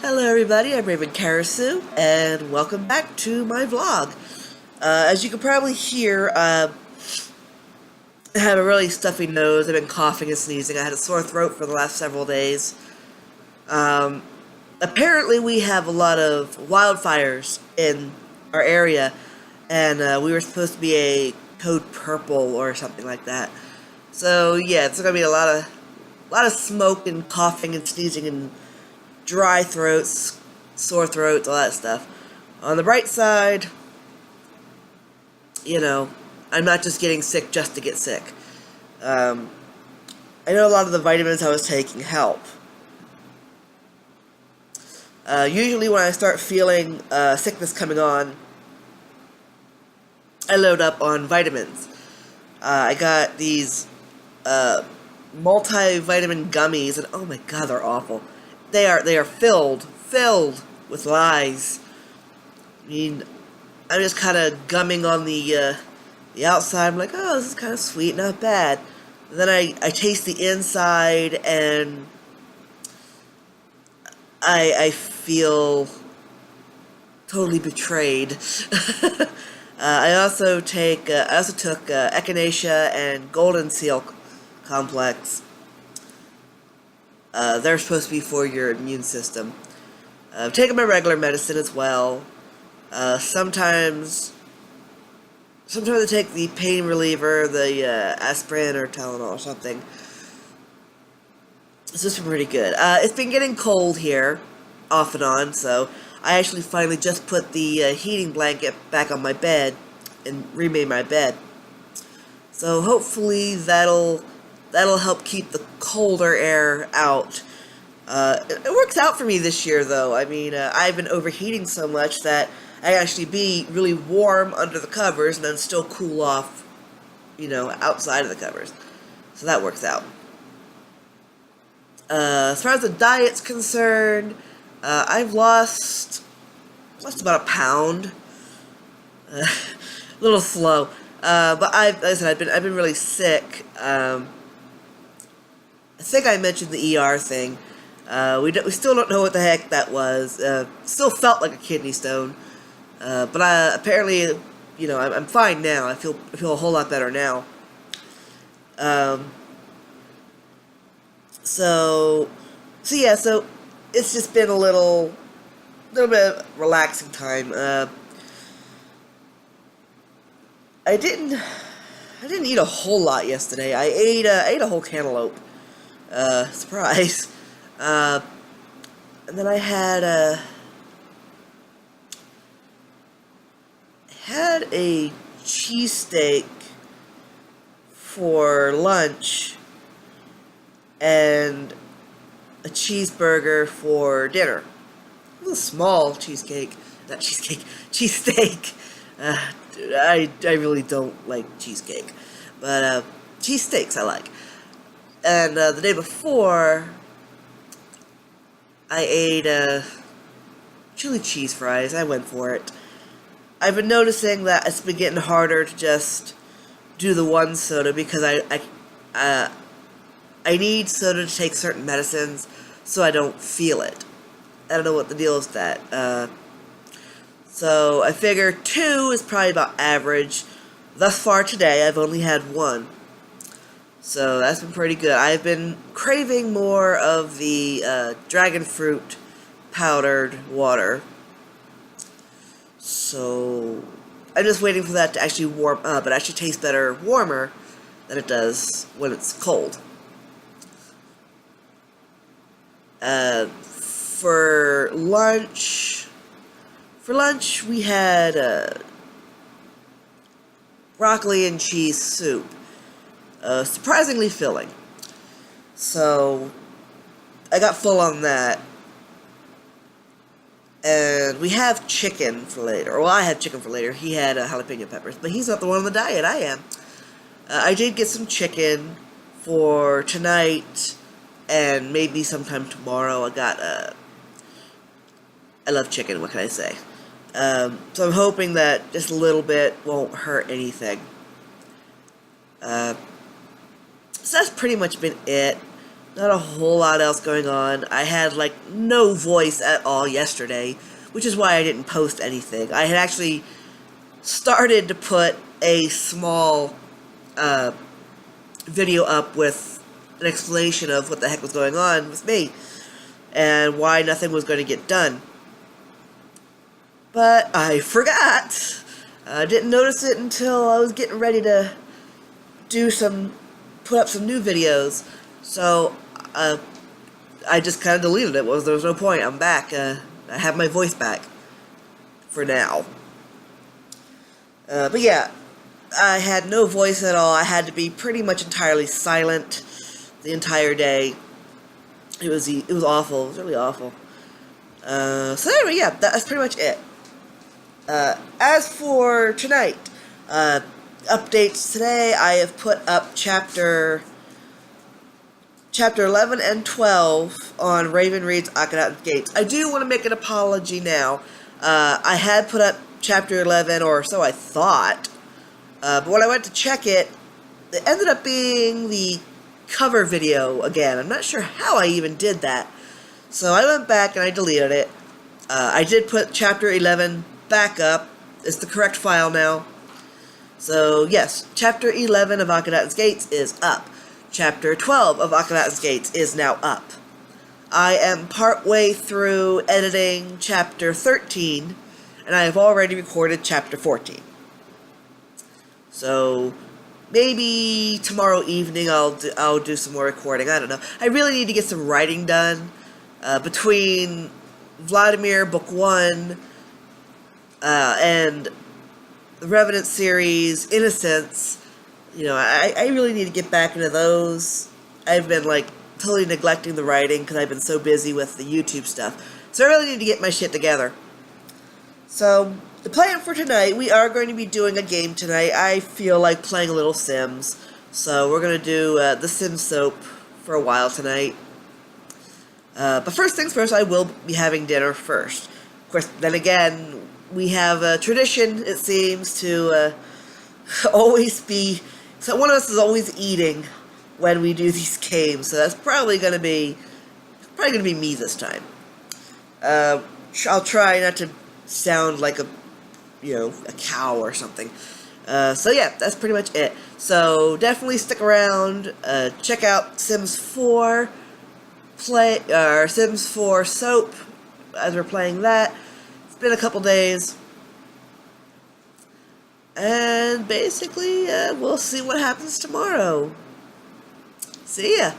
Hello everybody, I'm Raven Karasu, and welcome back to my vlog. As you can probably hear, I have a really stuffy nose. I've been coughing and sneezing. I had a sore throat for the last several days. Um, Apparently we have a lot of wildfires in our area, and we were supposed to be a code purple or something like that. So yeah, it's gonna be a lot of smoke and coughing and sneezing and dry throats, sore throats, all that stuff. On the bright side, you know, I'm not just getting sick just to get sick. Um, I know a lot of the vitamins I was taking help. Usually when I start feeling sickness coming on, I load up on vitamins. I got these multivitamin gummies, and oh my god, they're awful. They are filled with lies. I mean, I'm just kind of gumming on the outside. I'm like, oh, this is kind of sweet, not bad. And then I taste the inside, and I feel totally betrayed. I also took echinacea and golden seal complex. They're supposed to be for your immune system. I'm taking my regular medicine as well. Sometimes I take the pain reliever, the aspirin or Tylenol or something. It's just been pretty good. It's been getting cold here, off and on, so I actually finally just put the heating blanket back on my bed and remade my bed. So hopefully that'll help keep the colder air out. It works out for me this year, though. I mean, I've been overheating so much that I actually be really warm under the covers and then still cool off, outside of the covers. So that works out. As far as the diet's concerned, I've lost about a pound. A little slow, but like I said, I've been really sick. I think I mentioned the ER thing. We still don't know what the heck that was. Still felt like a kidney stone, but apparently, I'm fine now. I feel a whole lot better now. So yeah, so it's just been a little bit of relaxing time. I didn't eat a whole lot yesterday. I ate a whole cantaloupe. Surprise. And then I had a cheesesteak for lunch and a cheeseburger for dinner. It was a small cheesesteak. I really don't like cheesecake, but cheesesteaks I like. And the day before, I ate chili cheese fries. I went for it. I've been noticing that it's been getting harder to just do the one soda because I need soda to take certain medicines so I don't feel it. I don't know what the deal is with that. So I figure 2 is probably about average. Thus far today, I've only had 1. So that's been pretty good. I've been craving more of the dragon fruit powdered water. So I'm just waiting for that to actually warm up. It actually tastes better warmer than it does when it's cold. For lunch we had broccoli and cheese soup. Surprisingly filling. So I got full on that. And we have chicken for later. Well, I had chicken for later. He had jalapeno peppers. But he's not the one on the diet. I am. I did get some chicken for tonight and maybe sometime tomorrow. I love chicken, what can I say? So I'm hoping that just a little bit won't hurt anything. So that's pretty much been it. Not a whole lot else going on. I had, like, no voice at all yesterday, which is why I didn't post anything. I had actually started to put a small video up with an explanation of what the heck was going on with me and why nothing was going to get done. But I forgot. I didn't notice it until I was getting ready to put up some new videos. So I just kind of deleted it. There was no point. I'm back. I have my voice back for now. But yeah, I had no voice at all. I had to be pretty much entirely silent the entire day. It was awful. It was really awful. So anyway, yeah, that's pretty much it. As for tonight, updates today, I have put up chapter 11 and 12 on Raven Reed's Akhenaten's Gates. I do want to make an apology now. I had put up chapter 11, or so I thought, but when I went to check it, it ended up being the cover video again. I'm not sure how I even did that. So I went back and I deleted it. I did put chapter 11 back up. It's the correct file now. So yes, chapter 11 of Akhenaten's Gates is up. Chapter 12 of Akhenaten's Gates is now up. I am partway through editing chapter 13, and I have already recorded chapter 14. So maybe tomorrow evening I'll do some more recording. I don't know. I really need to get some writing done. Between Vladimir Book 1 and the Revenant series, Innocence, I really need to get back into those. I've been, like, totally neglecting the writing because I've been so busy with the YouTube stuff. So I really need to get my shit together. So, the plan for tonight, we are going to be doing a game tonight. I feel like playing a little Sims. So we're going to do the Sims soap for a while tonight. But first things first, I will be having dinner first. Of course, then again, we have a tradition, it seems, to always be... So one of us is always eating when we do these games, so that's probably going to be me this time. I'll try not to sound like a cow or something. So yeah, that's pretty much it. So definitely stick around. Check out Sims 4 Sims 4 Soap as we're playing that. It's been a couple days. And basically, we'll see what happens tomorrow. See ya.